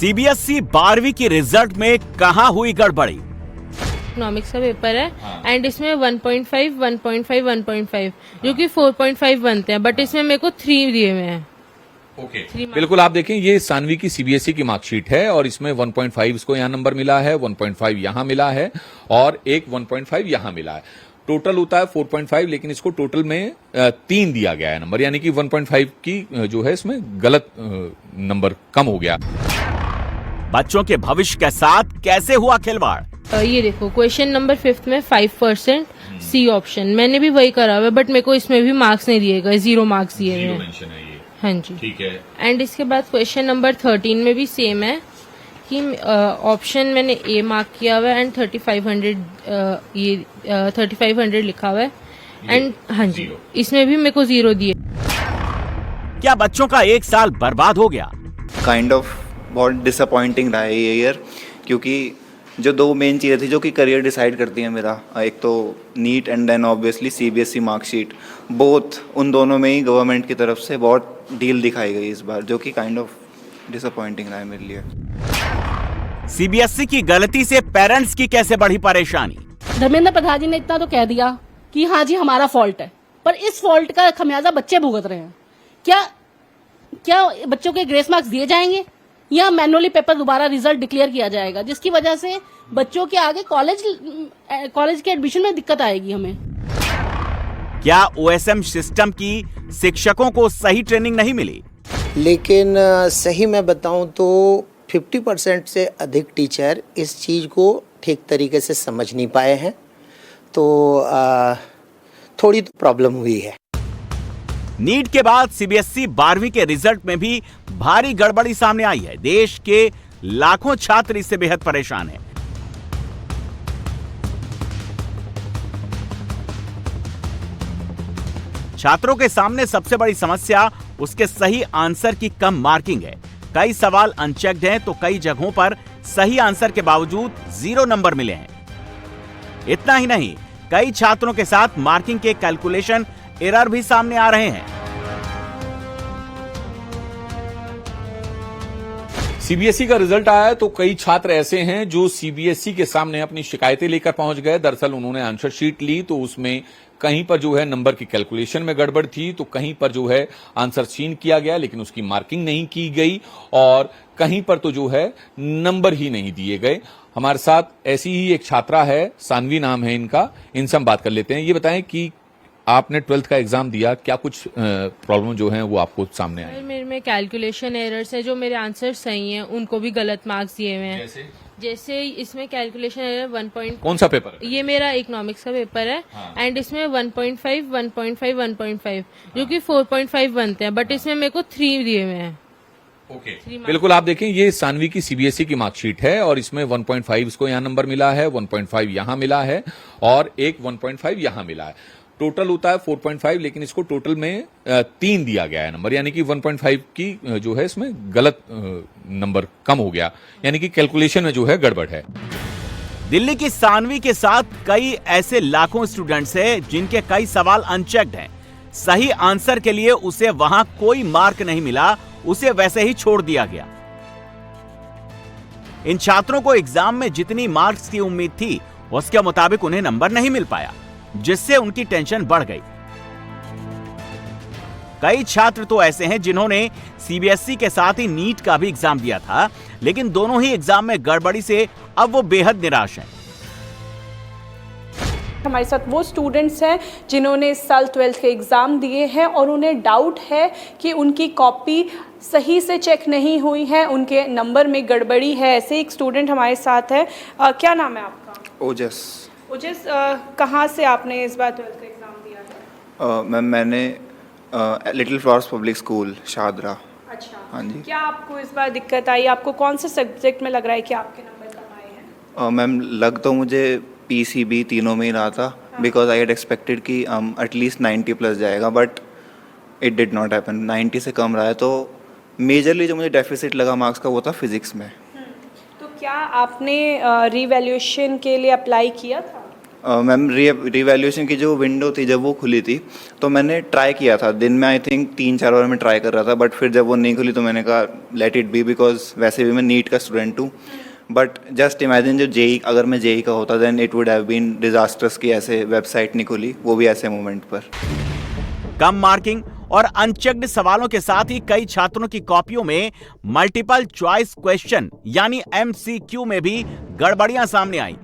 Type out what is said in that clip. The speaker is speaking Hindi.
सीबीएसई 12वीं की रिजल्ट में कहां हुई गड़बड़ी? इकोनॉमिक्स का पेपर है एंड इसमें 1.5, 1.5, 1.5 जो कि 4.5 बनते हैं, बट इसमें मेरे को 3 दिए हुए हैं। ओके बिल्कुल, आप देखें ये सानवी की सीबीएसई की मार्कशीट है और इसमें 1.5 इसको यहाँ नंबर मिला है, 1.5 यहाँ मिला है और एक 1.5 यहाँ मिला है। टोटल होता है 4.5, लेकिन इसको टोटल में 3 दिया गया है नंबर, यानी कि 1.5 की जो है इसमें गलत नंबर कम हो गया। बच्चों के भविष्य के साथ कैसे हुआ खिलवाड़? ये देखो क्वेश्चन नंबर 5 में 5% सी ऑप्शन, मैंने भी वही करा हुआ है, बट मेरे को इसमें भी मार्क्स नहीं दिए गए, 0 मार्क्स दिए गए हैं। हाँ जी, ठीक है। एंड इसके बाद क्वेश्चन नंबर 13 में भी सेम है कि ऑप्शन मैंने ए मार्क किया हुआ है एंड 3500 लिखा हुआ है एंड हाँ जी इसमें भी मेरे को 0 दिए। क्या बच्चों का एक साल बर्बाद हो गया? काइंड ऑफ बहुत डिसअपॉइंटिंग रहा है ये ईयर, क्योंकि जो दो मेन चीज़ें थी जो कि करियर डिसाइड करती हैं मेरा, एक तो NEET and then obviously CBSE marksheet, both उन दोनों में ही गवर्नमेंट की तरफ से बहुत डील दिखाई गई इस बार, जो कि काइंड ऑफ डिसअपॉइंटिंग रहा है मेरे लिए। सीबीएसई की गलती से पेरेंट्स की कैसे बढ़ी परेशानी? धर्मेंद्र प्रधान जी ने इतना तो कह दिया कि हाँ जी हमारा फॉल्ट है, पर इस फॉल्ट का खमियाजा बच्चे भुगत रहे हैं। क्या बच्चों के ग्रेस मार्क्स दिए जाएंगे या मैनुअली पेपर दोबारा रिजल्ट डिक्लेयर किया जाएगा, जिसकी वजह से बच्चों के आगे कॉलेज के एडमिशन में दिक्कत आएगी हमें। क्या ओएसएम सिस्टम की शिक्षकों को सही ट्रेनिंग नहीं मिली? लेकिन सही मैं बताऊं तो 50% से अधिक टीचर इस चीज़ को ठीक तरीके से समझ नहीं पाए हैं, तो थोड़ी तो प्रॉब्लम हुई है। नीट के बाद सीबीएसई 12वीं के रिजल्ट में भी भारी गड़बड़ी सामने आई है। देश के लाखों छात्र इससे बेहद परेशान हैं। छात्रों के सामने सबसे बड़ी समस्या उसके सही आंसर की कम मार्किंग है। कई सवाल अनचेक्ड हैं तो कई जगहों पर सही आंसर के बावजूद 0 नंबर मिले हैं। इतना ही नहीं, कई छात्रों के साथ मार्किंग के कैलकुलेशन एरर भी सामने आ रहे हैं। सीबीएसई का रिजल्ट आया है तो कई छात्र ऐसे हैं जो सीबीएसई के सामने अपनी शिकायतें लेकर पहुंच गए। दरअसल उन्होंने आंसर शीट ली तो उसमें कहीं पर जो है नंबर की कैलकुलेशन में गड़बड़ थी, तो कहीं पर जो है आंसर सीन किया गया लेकिन उसकी मार्किंग नहीं की गई और कहीं पर तो जो है नंबर ही नहीं दिए गए। हमारे साथ ऐसी ही एक छात्रा है, सानवी नाम है इनका, इनसे हम बात कर लेते हैं। ये बताएं कि आपने 12th का एग्जाम दिया, क्या कुछ प्रॉब्लम जो है वो आपको सामने आई? मेरे में कैलकुलेशन एरर्स है, जो मेरे आंसर सही हैं उनको भी गलत मार्क्स दिए हुए हैं। जैसे इसमें कैलकुलेशन एरर 1. कौन सा पेपर है? ये मेरा इकोनॉमिक्स का पेपर है एंड इसमें 1.5, 1.5, 1.5 जो कि 4.5 बनते हैं, बट इसमें मेरे को 3 दिए हुए हैं। बिल्कुल, आप देखें ये सानवी की सीबीएसई की मार्कशीट है और इसमें 1.5 इसको यहाँ नंबर मिला है, 1.5 यहाँ मिला है और एक 1.5 यहाँ मिला है। टोटल होता है 4.5, लेकिन इसको टोटल में 3 दिया गया है नंबर, यानी कि 1.5 की जो है इसमें गलत नंबर कम हो गया, यानी कि कैलकुलेशन में जो है गड़बड़ है। दिल्ली की सानवी के साथ कई ऐसे लाखों स्टूडेंट्स हैं जिनके कई सवाल अनचेक्ड हैं। सही आंसर के लिए उसे वहां कोई मार्क नहीं मिला, उसे वैसे ही छोड़ दिया गया। इन छात्रों को एग्जाम में जितनी मार्क्स की उम्मीद थी उसके मुताबिक उन्हें नंबर नहीं मिल पाया, जिससे उनकी टेंशन बढ़ गई। कई छात्र तो ऐसे हैं जिन्होंने सीबीएसई के साथ ही नीट का भी एग्जाम दिया था, लेकिन दोनों ही एग्जाम में गड़बड़ी से अब वो बेहद निराश हैं। हमारे साथ वो स्टूडेंट्स हैं जिन्होंने इस साल 12th के एग्ज़ाम दिए हैं और उन्हें डाउट है कि उनकी कॉपी सही से चेक नहीं हुई है, उनके नंबर में गड़बड़ी है। ऐसे एक स्टूडेंट हमारे साथ है। क्या नाम है आपका? ओजस। ओजस, कहाँ से आपने इस बार 12th का एग्ज़ाम दिया है? मैम मैंने little flowers public school Shahdara. अच्छा, हाँ जी। क्या आपको इस बार दिक्कत आई? आपको कौन से सब्जेक्ट में लग रहा है कि आपके नंबर कम आए हैं? मैम लग तो मुझे पीसीबी तीनों में ही रहा था, बिकॉज आई हैड एक्सपेक्टेड कि एटलीस्ट 90 प्लस जाएगा, but it did not happen. 90 से कम रहा है। तो मेजरली जो मुझे डेफिसिट लगा मार्क्स का वो था फिजिक्स में। तो क्या आपने रीवैल्यूएशन के लिए अप्लाई किया था? मैम रिवैल्यूएशन की जो विंडो थी जब वो खुली थी तो मैंने ट्राई किया था दिन में, आई थिंक 3-4 बार मैं ट्राई कर रहा था, बट फिर जब वो नहीं खुली तो मैंने कहा लेट इट बी, बिकॉज वैसे भी मैं नीट का स्टूडेंट हूँ। बट जस्ट इमेजिन जो जेई, अगर मैं जेई का होता then it would have been disasters की ऐसे वेबसाइट नहीं खुली, वो भी ऐसे मोमेंट पर। कम मार्किंग और अनचेक्ड सवालों के साथ ही कई छात्रों की कॉपियों में मल्टीपल चॉइस क्वेश्चन यानी एमसीक्यू में भी गड़बड़ियां सामने आई।